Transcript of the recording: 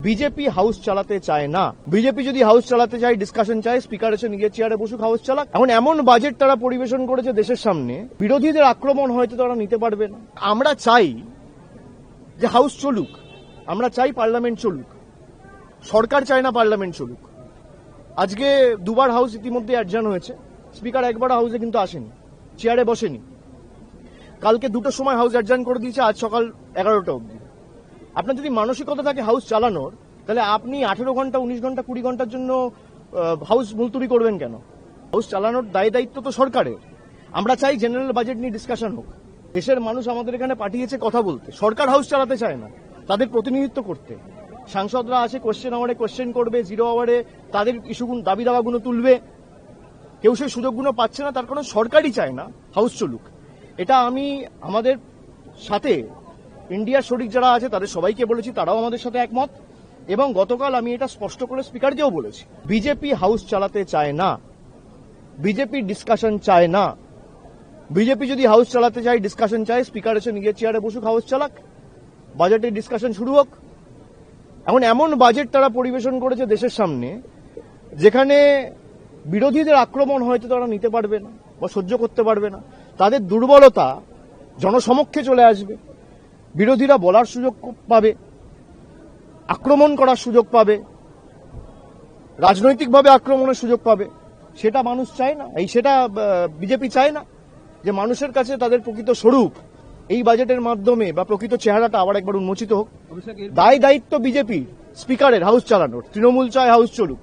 BJP house চালাতে চায় না। বিজেপি যদি হাউস চালাতে চায়, ডিসকাশন চায়, স্পিকার এসে নিজের চেয়ারে বসুক, হাউস চালাক। এখন এমন বাজেট তারা পরিবেশন করেছে দেশের সামনে, বিরোধীদের আক্রমণ হয়তো তারা নিতে পারবে না। আমরা চাই যে হাউস চলুক, আমরা চাই পার্লামেন্ট চলুক। সরকার চায় না পার্লামেন্ট চলুক। আজকে দুবার হাউস ইতিমধ্যে অ্যাডজার্ন হয়েছে, স্পিকার একবার হাউসে কিন্তু আসেনি, চেয়ারে বসেনি। কালকে 2টোর সময় হাউস অ্যাডজার্ন করে দিয়েছে, আজ সকাল 11টা অবধি। আপনার যদি মানসিকতা থাকে হাউস চালানোর, তাহলে আপনি 18 ঘন্টা, 19 ঘন্টা, 20 ঘন্টার জন্য হাউস মুলতবি করবেন কেন? হাউস চালানোর দায় দায়িত্ব তো সরকারের। আমরা চাই জেনারেল বাজেট নিয়ে ডিসকাশন হোক। দেশের মানুষ আমাদের এখানে পাঠিয়েছে কথা বলতে। সরকার হাউস চালাতে চায় না, তাদের প্রতিনিধিত্ব করতে। সাংসদরা আসে, কোশ্চেন আওয়ারে কোশ্চেন করবে, 0 আওয়ারে তাদের ইস্যুগুলো, দাবি দাওয়াগুলো তুলবে। কেউ সেই সুযোগগুলো পাচ্ছে না, তার কারণ সরকারই চায় না হাউস চলুক। এটা আমি আমাদের সাথে ইন্ডিয়ার শরিক যারা আছে তাদের সবাইকে বলেছি, তারাও আমাদের সাথে একমত। এবং গতকাল আমি এটা স্পষ্ট করে স্পিকারকেও বলেছি, বিজেপি হাউস চালাতে চায় না, বিজেপি ডিসকাশন চায় না। বিজেপি যদি হাউস চালাতে চায়, ডিসকাশন চায়, স্পিকার এসে নিজের চেয়ারে বসুক, হাউস চালাক। বাজেটের ডিসকাশন শুরু হোক। এখন এমন বাজেট তারা পরিবেশন করেছে দেশের সামনে, যেখানে বিরোধীদের আক্রমণ হয়তো তারা নিতে পারবে না বা সহ্য করতে পারবে না। তাদের দুর্বলতা জনসমক্ষে চলে আসবে। বিরোধীরা বলার সুযোগ পাবে, আক্রমণ করার সুযোগ পাবে, রাজনৈতিকভাবে আক্রমণের সুযোগ পাবে। সেটা মানুষ চায় না, সেটা বিজেপি চায় না। যে মানুষের কাছে তাদের প্রকৃত স্বরূপ এই বাজেটের মাধ্যমে বা প্রকৃত চেহারাটা আবার একবার উন্মোচিত হোক। দায় দায়িত্ব বিজেপি স্পিকারের হাউস চালানোর। তৃণমূল চায় হাউস চলুক।